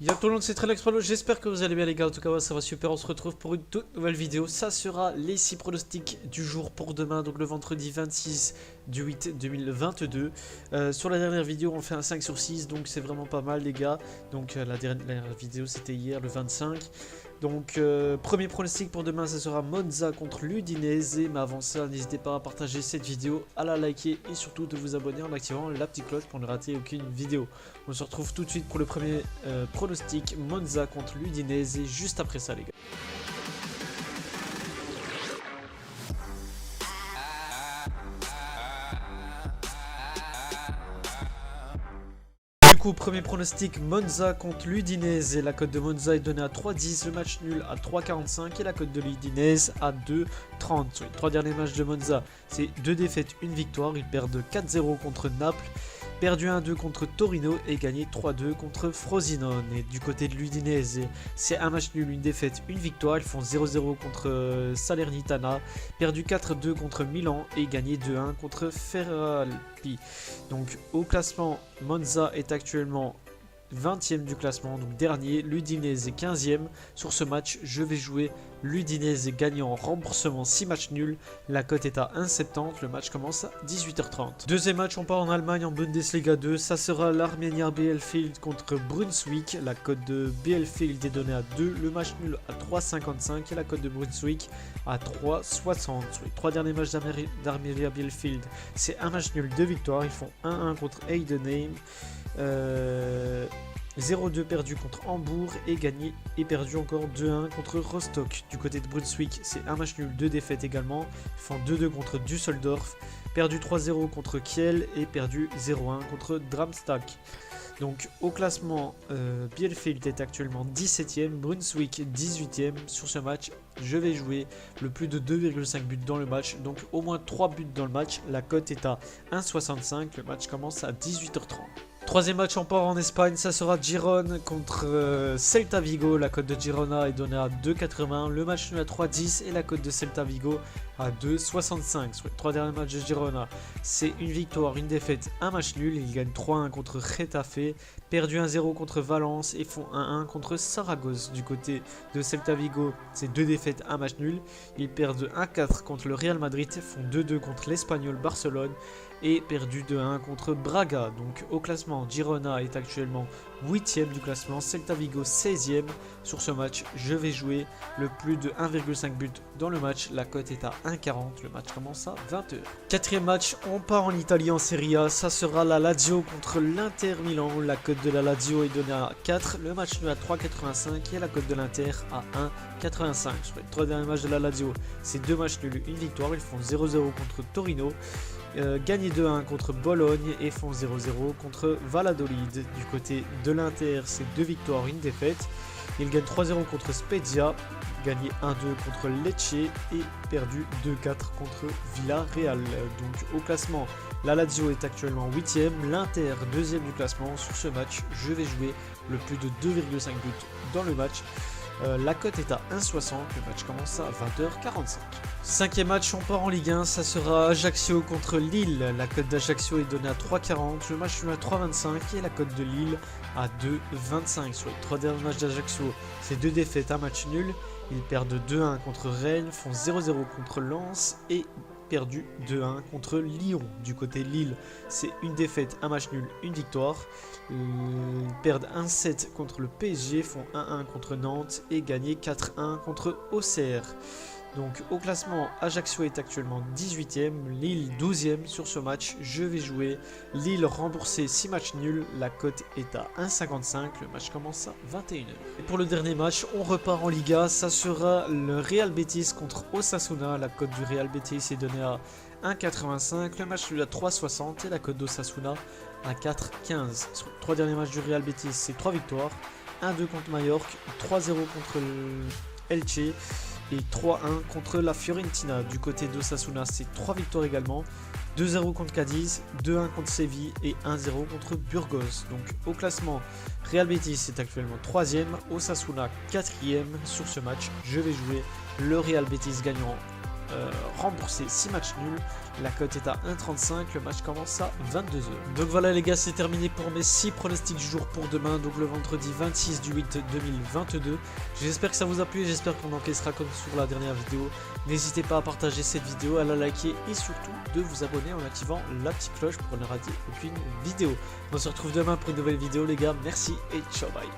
Yo tout le monde, c'est Trelex Prolo, j'espère que vous allez bien les gars, en tout cas ça va super, on se retrouve pour une toute nouvelle vidéo. Ça sera les 6 pronostics du jour pour demain, donc le vendredi 26 du 8 2022. Sur la dernière vidéo on fait un 5 sur 6, donc c'est vraiment pas mal les gars. Donc la dernière vidéo c'était hier le 25. Donc premier pronostic pour demain, ça sera Monza contre l'Udinese. Mais avant ça, n'hésitez pas à partager cette vidéo, à la liker et surtout de vous abonner en activant la petite cloche pour ne rater aucune vidéo. On se retrouve tout de suite pour le premier pronostic, Monza contre l'Udinese, juste après ça les gars. Du coup, premier pronostic, Monza contre l'Udinese. La cote de Monza est donnée à 3,10, le match nul à 3,45 et la cote de l'Udinese à 2,30. Sur les 3 derniers matchs de Monza, c'est 2 défaites, 1 victoire. Ils perdent 4-0 contre Naples, perdu 1-2 contre Torino et gagné 3-2 contre Frosinone. Et du côté de l'Udinese, c'est un match nul, une défaite, une victoire. Ils font 0-0 contre Salernitana, perdu 4-2 contre Milan et gagné 2-1 contre Feralpi. Donc au classement, Monza est actuellement 20e du classement, donc dernier. L'Udinese est 15e. Sur ce match, je vais jouer l'Udinese gagnant, remboursement 6 matchs nuls. La cote est à 1,70. Le match commence à 18h30. Deuxième match, on part en Allemagne en Bundesliga 2. Ça sera l'Arminia Bielefeld contre Brunswick. La cote de Bielefeld est donnée à 2. Le match nul à 3,55 et la cote de Brunswick à 3,60. Sur les 3 derniers matchs d'Arminia Bielefeld, c'est un match nul, 2 victoires. Ils font 1-1 contre Heidenheim. 0-2 perdu contre Hambourg et gagné et perdu encore 2-1 contre Rostock. Du côté de Brunswick, c'est un match nul, 2 défaites également. Ils font 2-2 contre Düsseldorf, perdu 3-0 contre Kiel et perdu 0-1 contre Darmstadt. Donc au classement, Bielefeld est actuellement 17e, Brunswick 18e. Sur ce match, je vais jouer le plus de 2,5 buts dans le match, donc au moins 3 buts dans le match. La cote est à 1,65, le match commence à 18h30. Troisième match, on part en Espagne, ça sera Girona contre Celta Vigo. La cote de Girona est donnée à 2,80, le match nul à 3,10 et la cote de Celta Vigo à 2,65. Sur les 3 derniers matchs de Girona, c'est une victoire, une défaite, un match nul. Ils gagnent 3-1 contre Getafe, perdu 1-0 contre Valence et font 1-1 contre Saragosse. Du côté de Celta Vigo, c'est 2 défaites, un match nul. Ils perdent 1-4 contre le Real Madrid, font 2-2 contre l'Espagnol Barcelone et perdu 2-1 contre Braga. Donc au classement, Girona est actuellement 8e du classement, Celta Vigo 16e. Sur ce match, je vais jouer le plus de 1,5 but dans le match. La cote est à 1,40. Le match commence à 20h. Quatrième match, on part en Italie en Serie A. Ça sera la Lazio contre l'Inter Milan. La cote de la Lazio est donnée à 4. Le match nul à 3,85 et la cote de l'Inter à 1,85. Sur les 3 derniers matchs de la Lazio, c'est 2 matchs nuls, une victoire. Ils font 0-0 contre Torino. Gagné 2-1 contre Bologne et font 0-0 contre Valladolid. Du côté de l'Inter, c'est 2 victoires, une défaite. Ils gagnent 3-0 contre Spezia, gagné 1-2 contre Lecce et perdu 2-4 contre Villarreal. Donc au classement, la Lazio est actuellement 8e, l'Inter 2e du classement. Sur ce match, je vais jouer le plus de 2,5 buts dans le match. La cote est à 1,60, le match commence à 20h45. Cinquième match, on part en Ligue 1, ça sera Ajaccio contre Lille. La cote d'Ajaccio est donnée à 3,40, le match est à 3,25 et la cote de Lille à 2,25. Sur les 3 derniers matchs d'Ajaccio, c'est 2 défaites, un match nul. Ils perdent 2-1 contre Rennes, font 0-0 contre Lens et perdu 2-1 contre Lyon. Du côté de Lille, c'est une défaite, un match nul, une victoire. Ils perdent 1-7 contre le PSG, font 1-1 contre Nantes et gagné 4-1 contre Auxerre. Donc au classement, Ajaccio est actuellement 18e, Lille 12e. Sur ce match, je vais jouer Lille remboursé 6 matchs nuls. La cote est à 1,55, le match commence à 21h. Et pour le dernier match, on repart en Liga, ça sera le Real Betis contre Osasuna. La cote du Real Betis est donnée à 1,85, le match nul à 3,60 et la cote d'Osasuna à 4,15. Sur les 3 derniers matchs du Real Betis, c'est 3 victoires, 1-2 contre Majorque, 3-0 contre Elche et 3-1 contre la Fiorentina. Du côté d'Osasuna, c'est 3 victoires également, 2-0 contre Cadiz, 2-1 contre Séville et 1-0 contre Burgos. Donc au classement, Real Betis est actuellement 3e, Osasuna 4e. Sur ce match, je vais jouer le Real Betis gagnant rembourser 6 matchs nuls. La cote est à 1,35, le match commence à 22 h. Donc voilà les gars, c'est terminé pour mes 6 pronostics du jour pour demain, donc le vendredi 26 du 8 2022. J'espère que ça vous a plu et j'espère qu'on encaissera comme sur la dernière vidéo. N'hésitez pas à partager cette vidéo, à la liker et surtout de vous abonner en activant la petite cloche pour ne rater aucune vidéo. On se retrouve demain pour une nouvelle vidéo les gars, merci et ciao bye.